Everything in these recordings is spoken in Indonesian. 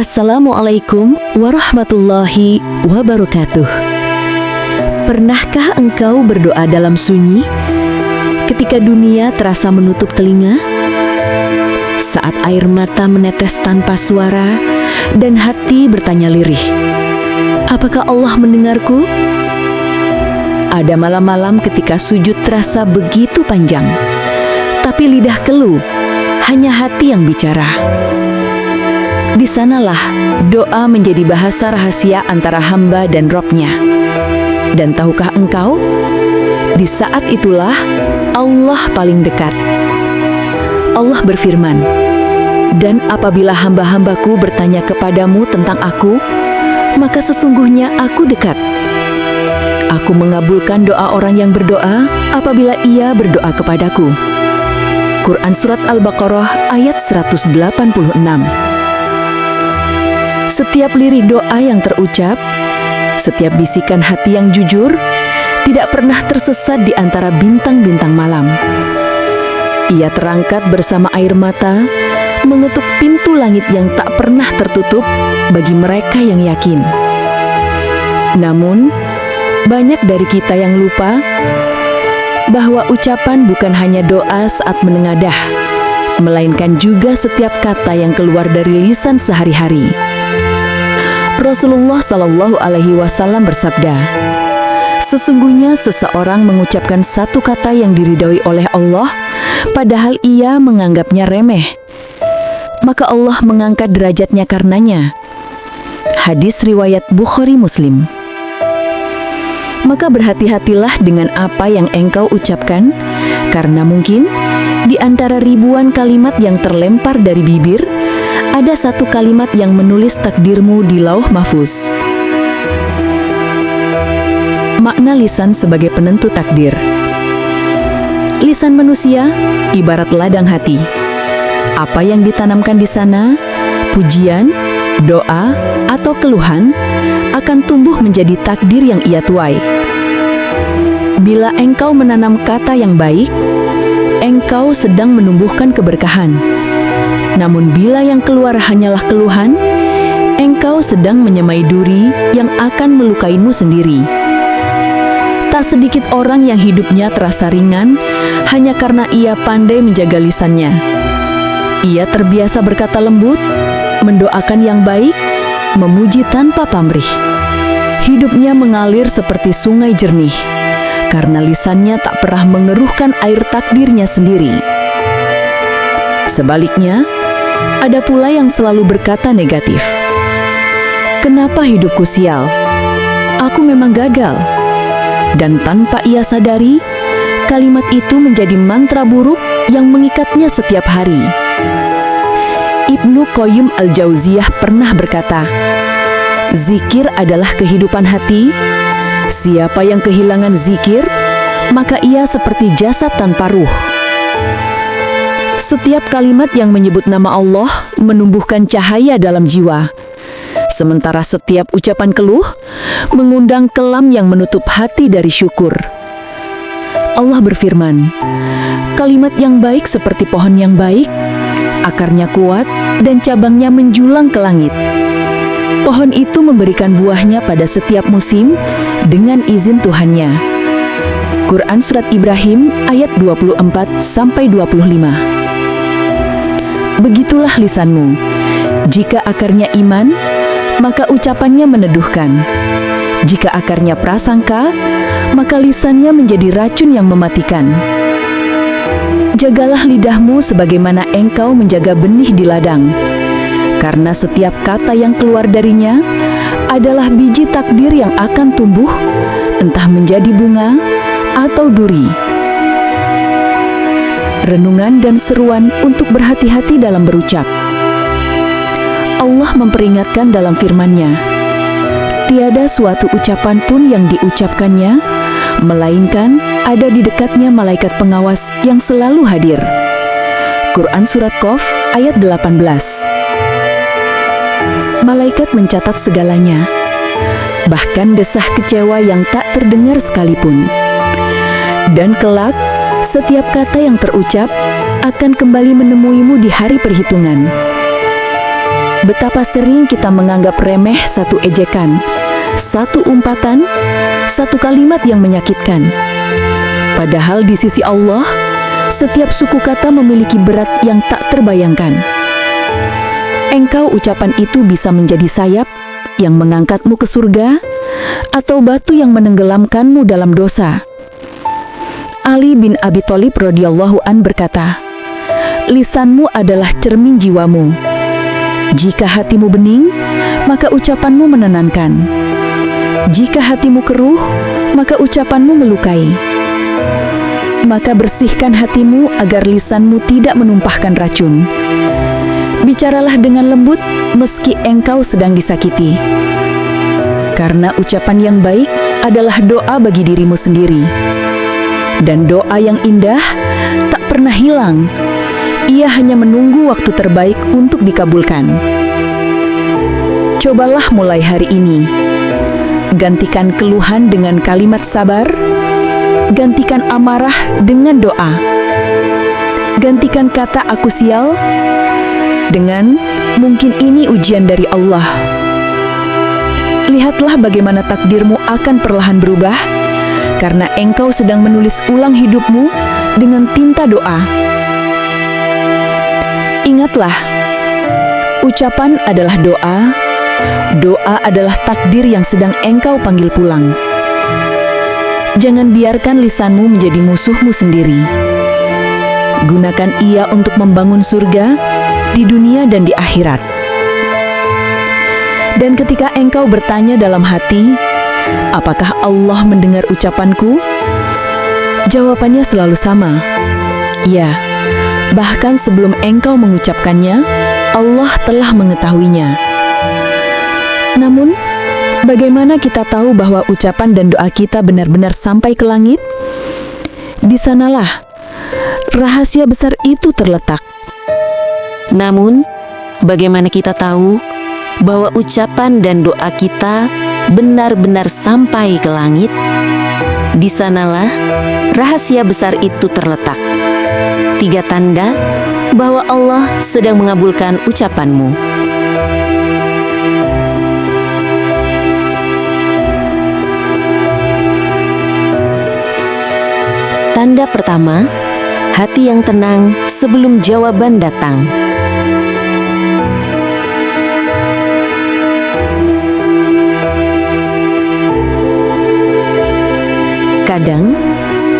Assalamualaikum warahmatullahi wabarakatuh. Pernahkah engkau berdoa dalam sunyi ketika dunia terasa menutup telinga? Saat air mata menetes tanpa suara dan hati bertanya lirih, apakah Allah mendengarku? Ada malam-malam ketika sujud terasa begitu panjang, tapi lidah keluh, hanya hati yang bicara. Di sanalah doa menjadi bahasa rahasia antara hamba dan Rabb-Nya. Dan tahukah engkau, di saat itulah Allah paling dekat. Allah berfirman, "Dan apabila hamba-hambaku bertanya kepadamu tentang aku, maka sesungguhnya aku dekat. Aku mengabulkan doa orang yang berdoa apabila ia berdoa kepadaku." Quran Surat Al-Baqarah ayat 186. Setiap lirik doa yang terucap, setiap bisikan hati yang jujur, tidak pernah tersesat di antara bintang-bintang malam. Ia terangkat bersama air mata, mengetuk pintu langit yang tak pernah tertutup bagi mereka yang yakin. Namun, banyak dari kita yang lupa bahwa ucapan bukan hanya doa saat menengadah, melainkan juga setiap kata yang keluar dari lisan sehari-hari. Rasulullah Shallallahu Alaihi Wasallam bersabda, "Sesungguhnya seseorang mengucapkan satu kata yang diridhoi oleh Allah, padahal ia menganggapnya remeh, maka Allah mengangkat derajatnya karenanya." Hadis riwayat Bukhari Muslim. Maka berhati-hatilah dengan apa yang engkau ucapkan, karena mungkin di antara ribuan kalimat yang terlempar dari bibir, ada satu kalimat yang menulis takdirmu di Lauh Mahfuz. Makna lisan sebagai penentu takdir. Lisan manusia ibarat ladang hati. Apa yang ditanamkan di sana, pujian, doa, atau keluhan, akan tumbuh menjadi takdir yang ia tuai. Bila engkau menanam kata yang baik, engkau sedang menumbuhkan keberkahan. Namun bila yang keluar hanyalah keluhan, engkau sedang menyemai duri yang akan melukaimu sendiri. Tak sedikit orang yang hidupnya terasa ringan hanya karena ia pandai menjaga lisannya. Ia terbiasa berkata lembut, mendoakan yang baik, memuji tanpa pamrih. Hidupnya mengalir seperti sungai jernih, karena lisannya tak pernah mengeruhkan air takdirnya sendiri. Sebaliknya, ada pula yang selalu berkata negatif. "Kenapa hidupku sial? Aku memang gagal." Dan tanpa ia sadari, kalimat itu menjadi mantra buruk yang mengikatnya setiap hari. Ibnu Qayyim Al-Jauziyah pernah berkata, "Zikir adalah kehidupan hati. Siapa yang kehilangan zikir, maka ia seperti jasad tanpa ruh." Setiap kalimat yang menyebut nama Allah menumbuhkan cahaya dalam jiwa. Sementara setiap ucapan keluh mengundang kelam yang menutup hati dari syukur. Allah berfirman, "Kalimat yang baik seperti pohon yang baik, akarnya kuat dan cabangnya menjulang ke langit. Pohon itu memberikan buahnya pada setiap musim dengan izin Tuhannya." Quran Surat Ibrahim ayat 24-25. Begitulah lisanmu. Jika akarnya iman, maka ucapannya meneduhkan. Jika akarnya prasangka, maka lisannya menjadi racun yang mematikan. Jagalah lidahmu sebagaimana engkau menjaga benih di ladang, karena setiap kata yang keluar darinya adalah biji takdir yang akan tumbuh, entah menjadi bunga atau duri. Renungan dan seruan untuk berhati-hati dalam berucap. Allah memperingatkan dalam firman-Nya, "Tiada suatu ucapan pun yang diucapkannya, melainkan ada di dekatnya malaikat pengawas yang selalu hadir." Quran Surat Qaf ayat 18. Malaikat mencatat segalanya, bahkan desah kecewa yang tak terdengar sekalipun. Dan kelak, setiap kata yang terucap akan kembali menemuimu di hari perhitungan. betapa sering kita menganggap remeh satu ejekan, satu umpatan, satu kalimat yang menyakitkan. Padahal di sisi Allah, setiap suku kata memiliki berat yang tak terbayangkan. Engkau ucapan itu bisa menjadi sayap yang mengangkatmu ke surga, atau batu yang menenggelamkanmu dalam dosa. Ali bin Abi Thalib radhiyallahu an berkata, lisanmu adalah cermin jiwamu. Jika hatimu bening, maka ucapanmu menenangkan. Jika hatimu keruh, maka ucapanmu melukai. Maka bersihkan hatimu agar lisanmu tidak menumpahkan racun. Bicaralah dengan lembut meski engkau sedang disakiti. Karena ucapan yang baik adalah doa bagi dirimu sendiri. Dan doa yang indah tak pernah hilang. Ia hanya menunggu waktu terbaik untuk dikabulkan. Cobalah mulai hari ini. Gantikan keluhan dengan kalimat sabar. Gantikan amarah dengan doa. Gantikan kata aku sial dengan mungkin ini ujian dari Allah. Lihatlah bagaimana takdirmu akan perlahan berubah karena engkau sedang menulis ulang hidupmu dengan tinta doa. Ingatlah, ucapan adalah doa, doa adalah takdir yang sedang engkau panggil pulang. Jangan biarkan lisanmu menjadi musuhmu sendiri. Gunakan ia untuk membangun surga di dunia dan di akhirat. Dan ketika engkau bertanya dalam hati, apakah Allah mendengar ucapanku? Jawabannya selalu sama, ya. Bahkan sebelum engkau mengucapkannya, Allah telah mengetahuinya. Namun, bagaimana kita tahu bahwa ucapan dan doa kita benar-benar sampai ke langit? Di sanalah rahasia besar itu terletak. Namun, bagaimana kita tahu bahwa ucapan dan doa kita benar-benar sampai ke langit? Di sanalah rahasia besar itu terletak. 3 tanda bahwa Allah sedang mengabulkan ucapanmu. Tanda pertama, hati yang tenang sebelum jawaban datang. Kadang,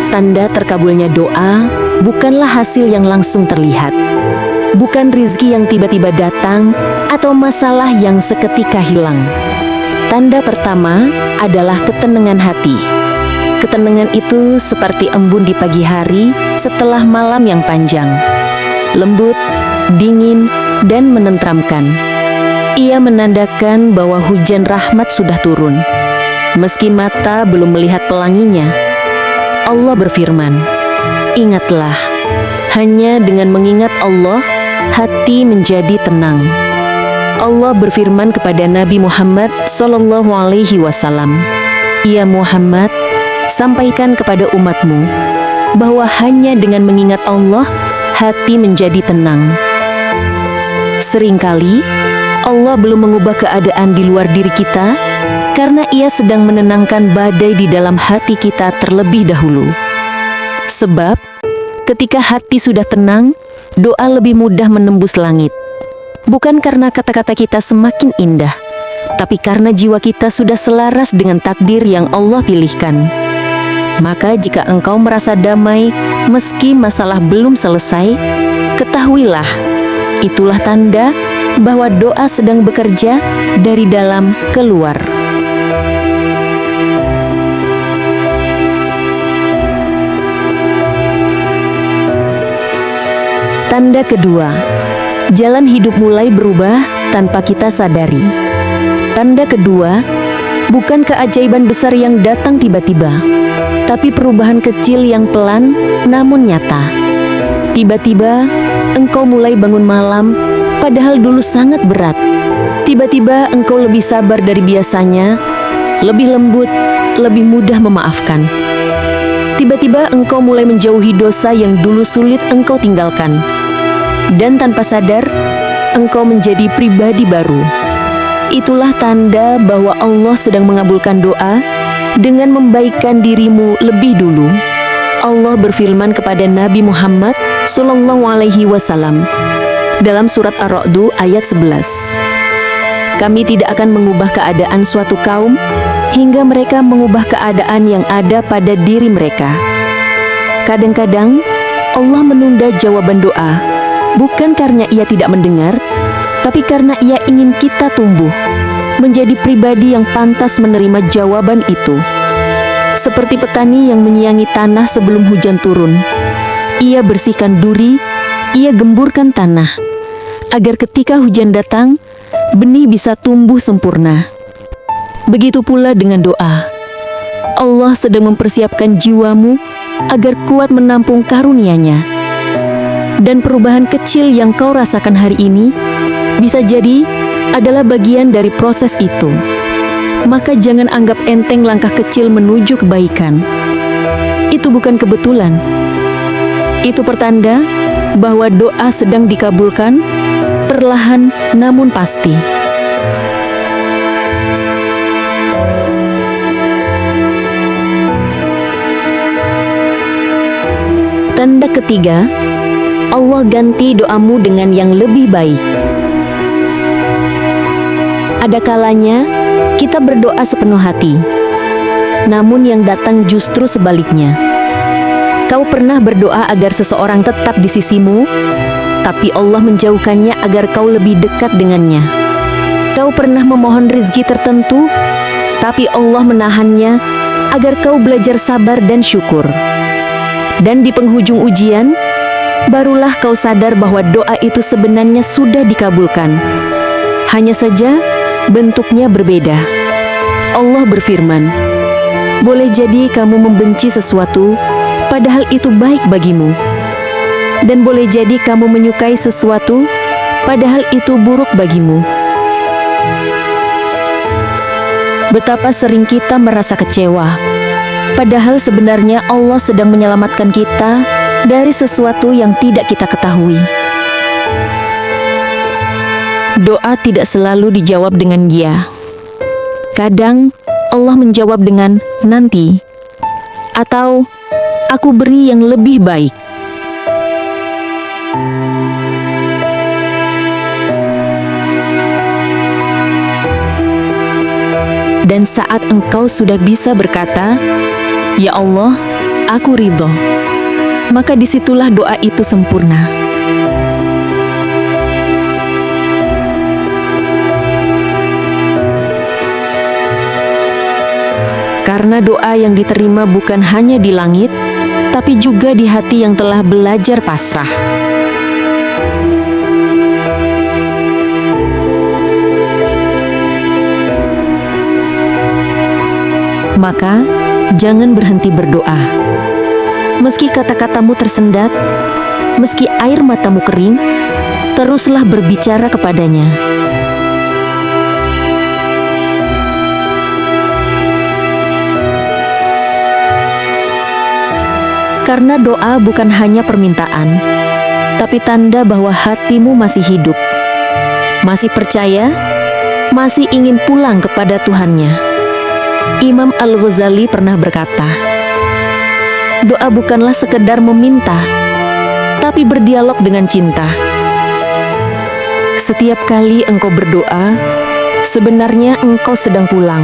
tanda terkabulnya doa bukanlah hasil yang langsung terlihat, bukan rizki yang tiba-tiba datang atau masalah yang seketika hilang. Tanda pertama adalah ketenangan hati. Ketenangan itu seperti embun di pagi hari setelah malam yang panjang. Lembut, dingin, dan menenteramkan. Ia menandakan bahwa hujan rahmat sudah turun. Meski mata belum melihat pelanginya, Allah berfirman, ingatlah, hanya dengan mengingat Allah, hati menjadi tenang. Allah berfirman kepada Nabi Muhammad SAW, ya Muhammad, sampaikan kepada umatmu bahwa hanya dengan mengingat Allah, hati menjadi tenang. Seringkali, Allah belum mengubah keadaan di luar diri kita, karena ia sedang menenangkan badai di dalam hati kita terlebih dahulu. Sebab, ketika hati sudah tenang, doa lebih mudah menembus langit. Bukan karena kata-kata kita semakin indah, tapi karena jiwa kita sudah selaras dengan takdir yang Allah pilihkan. Maka jika engkau merasa damai meski masalah belum selesai, ketahuilah, itulah tanda bahwa doa sedang bekerja dari dalam keluar. Tanda kedua, jalan hidup mulai berubah tanpa kita sadari. Tanda kedua, bukan keajaiban besar yang datang tiba-tiba, tapi perubahan kecil yang pelan namun nyata. Tiba-tiba, engkau mulai bangun malam, padahal dulu sangat berat. Tiba-tiba engkau lebih sabar dari biasanya, lebih lembut, lebih mudah memaafkan. Tiba-tiba engkau mulai menjauhi dosa yang dulu sulit engkau tinggalkan. Dan tanpa sadar, engkau menjadi pribadi baru. Itulah tanda bahwa Allah sedang mengabulkan doa dengan membaikkan dirimu lebih dulu. Allah berfirman kepada Nabi Muhammad SAW dalam surat Ar-Ra'd ayat 11. Kami tidak akan mengubah keadaan suatu kaum hingga mereka mengubah keadaan yang ada pada diri mereka. Kadang-kadang Allah menunda jawaban doa, bukan karena Ia tidak mendengar, tapi karena Ia ingin kita tumbuh menjadi pribadi yang pantas menerima jawaban itu. Seperti petani yang menyiangi tanah sebelum hujan turun. Ia bersihkan duri, ia gemburkan tanah, agar ketika hujan datang, benih bisa tumbuh sempurna. Begitu pula dengan doa. Allah sedang mempersiapkan jiwamu agar kuat menampung karunia-Nya. Dan perubahan kecil yang kau rasakan hari ini bisa jadi adalah bagian dari proses itu. Maka jangan anggap enteng langkah kecil menuju kebaikan. Itu bukan kebetulan. Itu pertanda bahwa doa sedang dikabulkan, perlahan namun pasti. Tanda ketiga, Allah ganti doamu dengan yang lebih baik. Ada kalanya kita berdoa sepenuh hati, namun yang datang justru sebaliknya. Kau pernah berdoa agar seseorang tetap di sisimu, tapi Allah menjauhkannya agar kau lebih dekat dengannya. Kau pernah memohon rezeki tertentu, tapi Allah menahannya agar kau belajar sabar dan syukur. Dan di penghujung ujian, barulah kau sadar bahwa doa itu sebenarnya sudah dikabulkan. Hanya saja bentuknya berbeda. Allah berfirman, boleh jadi kamu membenci sesuatu, padahal itu baik bagimu. Dan boleh jadi kamu menyukai sesuatu, padahal itu buruk bagimu. Betapa sering kita merasa kecewa, padahal sebenarnya Allah sedang menyelamatkan kita dari sesuatu yang tidak kita ketahui. Doa tidak selalu dijawab dengan ya. Kadang Allah menjawab dengan nanti, atau aku beri yang lebih baik. Dan saat engkau sudah bisa berkata, ya Allah, aku ridho, maka disitulah doa itu sempurna. Karena doa yang diterima bukan hanya di langit, tapi juga di hati yang telah belajar pasrah. Maka, jangan berhenti berdoa. Meski kata-katamu tersendat, meski air matamu kering, teruslah berbicara kepadanya. Karena doa bukan hanya permintaan, tapi tanda bahwa hatimu masih hidup, masih percaya, masih ingin pulang kepada Tuhannya. Imam Al-Ghazali pernah berkata, doa bukanlah sekedar meminta, tapi berdialog dengan cinta. Setiap kali engkau berdoa, sebenarnya engkau sedang pulang.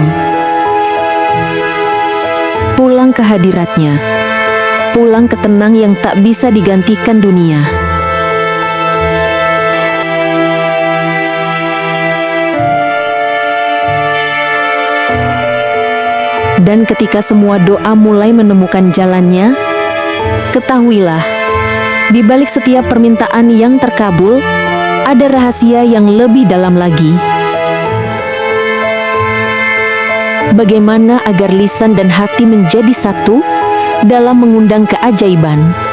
Pulang ke hadiratnya, pulang ke tenang yang tak bisa digantikan dunia. Dan ketika semua doa mulai menemukan jalannya, ketahuilah, di balik setiap permintaan yang terkabul, ada rahasia yang lebih dalam lagi. Bagaimana agar lisan dan hati menjadi satu dalam mengundang keajaiban?